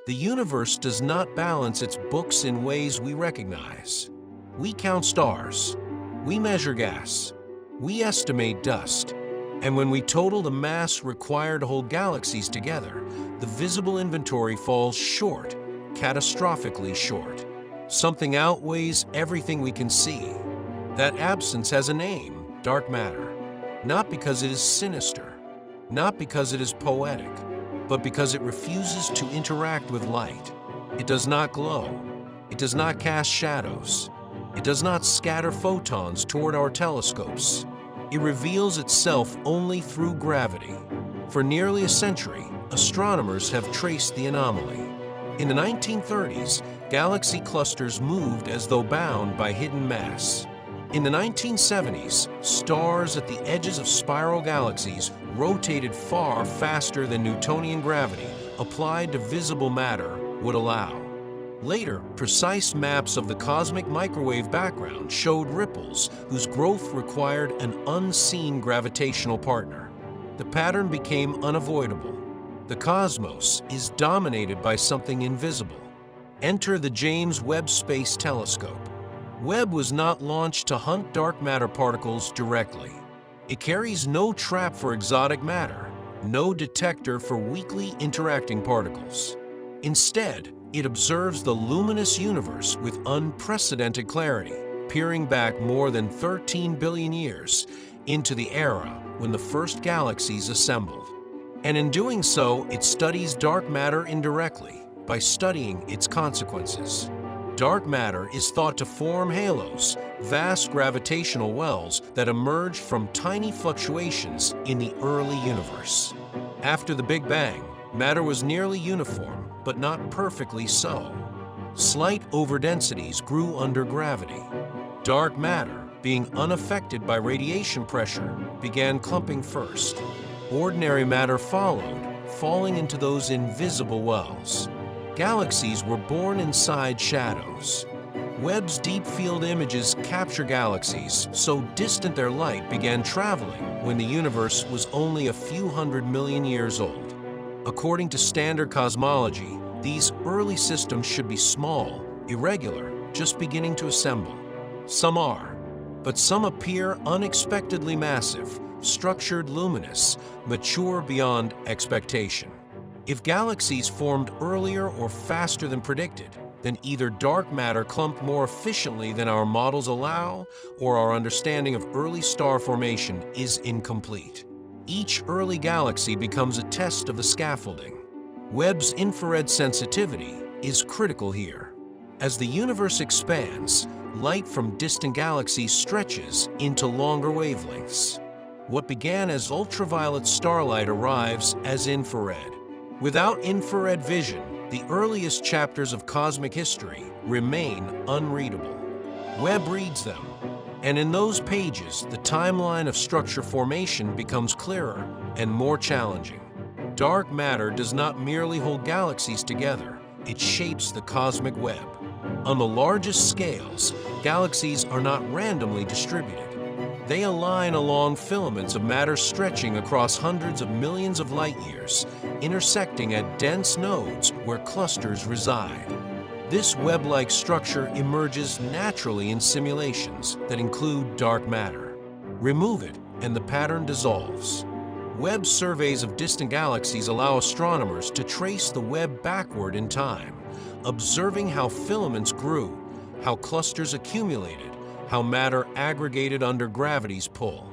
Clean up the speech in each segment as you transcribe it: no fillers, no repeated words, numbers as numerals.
The universe does not balance its books in ways we recognize. We count stars. We measure gas. We estimate dust. And when we total the mass required to hold galaxies together, the visible inventory falls short, catastrophically short. Something outweighs everything we can see. That absence has a name, dark matter. Not because it is sinister, not because it is poetic, but because it refuses to interact with light. It does not glow. It does not cast shadows. It does not scatter photons toward our telescopes. It reveals itself only through gravity. For nearly a century, astronomers have traced the anomaly. In the 1930s, galaxy clusters moved as though bound by hidden mass. In the 1970s, stars at the edges of spiral galaxies rotated far faster than Newtonian gravity applied to visible matter would allow. Later, precise maps of the cosmic microwave background showed ripples whose growth required an unseen gravitational partner. The pattern became unavoidable. The cosmos is dominated by something invisible. Enter the James Webb Space Telescope. Webb was not launched to hunt dark matter particles directly. It carries no trap for exotic matter, no detector for weakly interacting particles. Instead, it observes the luminous universe with unprecedented clarity, peering back more than 13 billion years into the era when the first galaxies assembled. And in doing so, it studies dark matter indirectly by studying its consequences. Dark matter is thought to form halos, vast gravitational wells that emerged from tiny fluctuations in the early universe. After the Big Bang, matter was nearly uniform, but not perfectly so. Slight overdensities grew under gravity. Dark matter, being unaffected by radiation pressure, began clumping first. Ordinary matter followed, falling into those invisible wells. Galaxies were born inside shadows. Webb's deep field images capture galaxies so distant their light began traveling when the universe was only a few 100 million years old. According to standard cosmology, these early systems should be small, irregular, just beginning to assemble. Some are, but some appear unexpectedly massive, structured, luminous, mature beyond expectation. If galaxies formed earlier or faster than predicted, then either dark matter clumped more efficiently than our models allow, or our understanding of early star formation is incomplete. Each early galaxy becomes a test of the scaffolding. Webb's infrared sensitivity is critical here. As the universe expands, light from distant galaxies stretches into longer wavelengths. What began as ultraviolet starlight arrives as infrared. Without infrared vision, the earliest chapters of cosmic history remain unreadable. Webb reads them, and in those pages, the timeline of structure formation becomes clearer and more challenging. Dark matter does not merely hold galaxies together, it shapes the cosmic web. On the largest scales, galaxies are not randomly distributed. They align along filaments of matter stretching across hundreds of millions of light years, intersecting at dense nodes where clusters reside. This web-like structure emerges naturally in simulations that include dark matter. Remove it, and the pattern dissolves. Webb surveys of distant galaxies allow astronomers to trace the web backward in time, observing how filaments grew, how clusters accumulated, how matter aggregated under gravity's pull.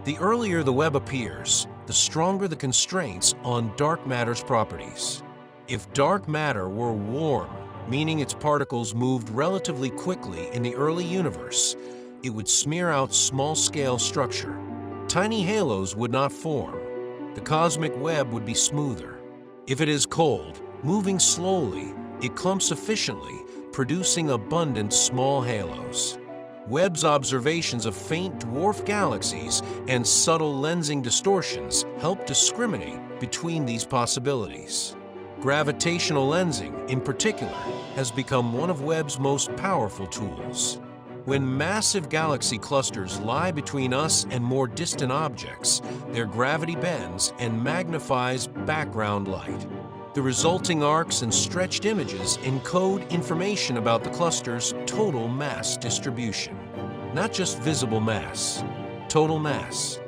The earlier the web appears, the stronger the constraints on dark matter's properties. If dark matter were warm, meaning its particles moved relatively quickly in the early universe, it would smear out small-scale structure. Tiny halos would not form. The cosmic web would be smoother. If it is cold, moving slowly, it clumps efficiently, producing abundant small halos. Webb's observations of faint dwarf galaxies and subtle lensing distortions help discriminate between these possibilities. Gravitational lensing, in particular, has become one of Webb's most powerful tools. When massive galaxy clusters lie between us and more distant objects, their gravity bends and magnifies background light. The resulting arcs and stretched images encode information about the cluster's total mass distribution. Not just visible mass, total mass.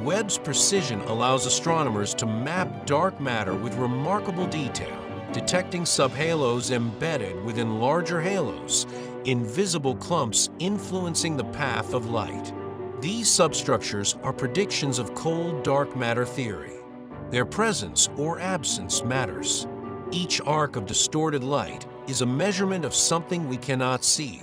Webb's precision allows astronomers to map dark matter with remarkable detail, detecting subhalos embedded within larger halos, invisible clumps influencing the path of light. These substructures are predictions of cold dark matter theory. Their presence or absence matters. Each arc of distorted light is a measurement of something we cannot see.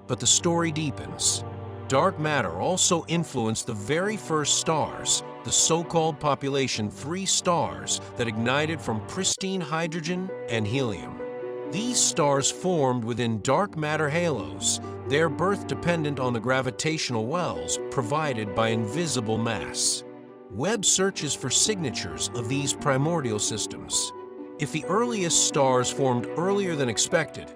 But the story deepens. Dark matter also influenced the very first stars, the so-called population 3 stars that ignited from pristine hydrogen and helium. These stars formed within dark matter halos, their birth dependent on the gravitational wells provided by invisible mass. Webb searches for signatures of these primordial systems. If the earliest stars formed earlier than expected,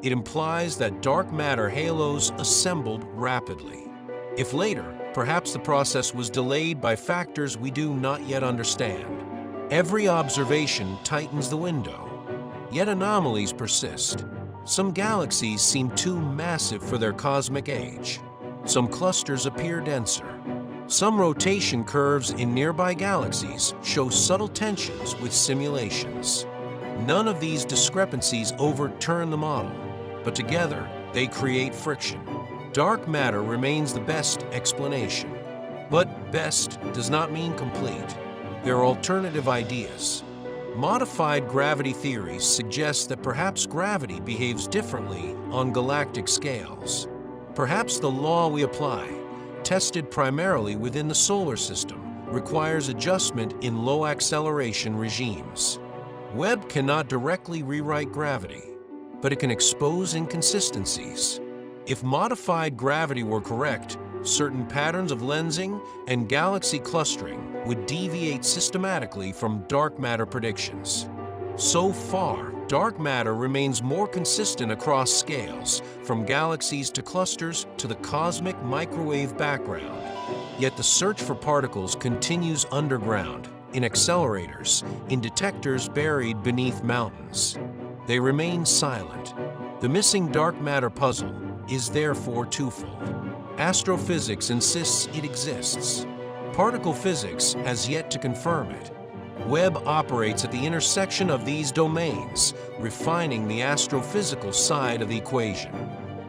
it implies that dark matter halos assembled rapidly. If later, perhaps the process was delayed by factors we do not yet understand. Every observation tightens the window. Yet anomalies persist. Some galaxies seem too massive for their cosmic age. Some clusters appear denser. Some rotation curves in nearby galaxies show subtle tensions with simulations. None of these discrepancies overturn the model, but together they create friction. Dark matter remains the best explanation. But best does not mean complete. There are alternative ideas. Modified gravity theories suggest that perhaps gravity behaves differently on galactic scales. Perhaps the law we apply, tested primarily within the solar system, requires adjustment in low acceleration regimes. Webb cannot directly rewrite gravity, but it can expose inconsistencies. If modified gravity were correct, certain patterns of lensing and galaxy clustering would deviate systematically from dark matter predictions. So far, dark matter remains more consistent across scales, from galaxies to clusters to the cosmic microwave background. Yet the search for particles continues underground, in accelerators, in detectors buried beneath mountains. They remain silent. The missing dark matter puzzle is therefore twofold. Astrophysics insists it exists. Particle physics has yet to confirm it. Webb operates at the intersection of these domains, refining the astrophysical side of the equation.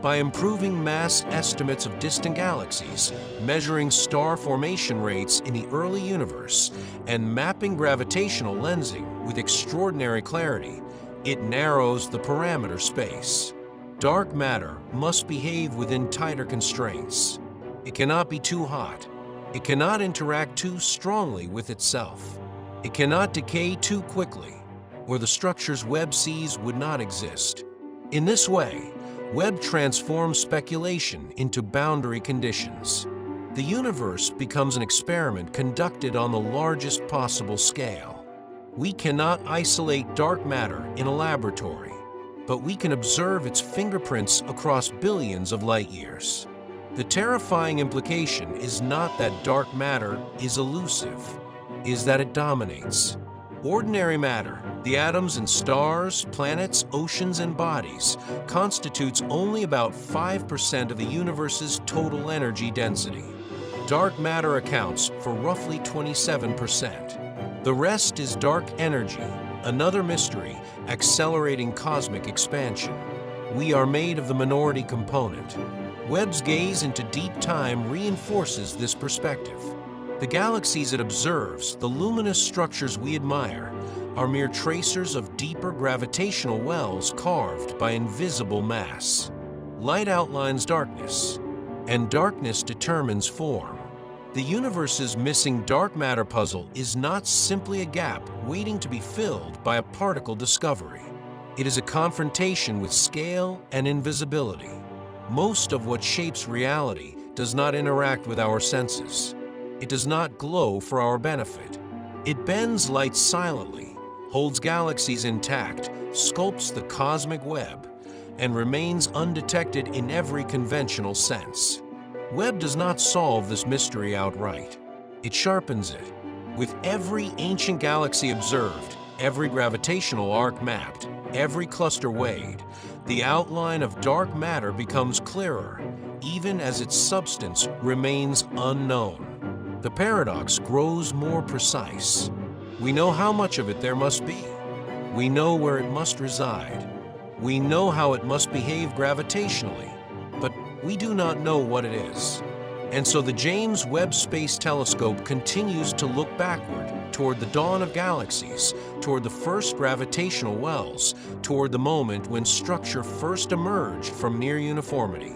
By improving mass estimates of distant galaxies, measuring star formation rates in the early universe, and mapping gravitational lensing with extraordinary clarity, it narrows the parameter space. Dark matter must behave within tighter constraints. It cannot be too hot. It cannot interact too strongly with itself. It cannot decay too quickly, or the structures Webb sees would not exist. In this way, Webb transforms speculation into boundary conditions. The universe becomes an experiment conducted on the largest possible scale. We cannot isolate dark matter in a laboratory, but we can observe its fingerprints across billions of light years. The terrifying implication is not that dark matter is elusive, is that it dominates. Ordinary matter, the atoms in stars, planets, oceans, and bodies, constitutes only about 5% of the universe's total energy density. Dark matter accounts for roughly 27%. The rest is dark energy, another mystery accelerating cosmic expansion. We are made of the minority component. Webb's gaze into deep time reinforces this perspective. The galaxies it observes, the luminous structures we admire, are mere tracers of deeper gravitational wells carved by invisible mass. Light outlines darkness, and darkness determines form. The universe's missing dark matter puzzle is not simply a gap waiting to be filled by a particle discovery. It is a confrontation with scale and invisibility. Most of what shapes reality does not interact with our senses. It does not glow for our benefit. It bends light silently, holds galaxies intact, sculpts the cosmic web, and remains undetected in every conventional sense. Webb does not solve this mystery outright. It sharpens it. With every ancient galaxy observed, Every gravitational arc mapped, every cluster weighed, the outline of dark matter becomes clearer, even as its substance remains unknown. The paradox grows more precise. We know how much of it there must be. We know where it must reside. We know how it must behave gravitationally, but we do not know what it is. And so the James Webb Space Telescope continues to look backward, toward the dawn of galaxies, toward the first gravitational wells, toward the moment when structure first emerged from near uniformity.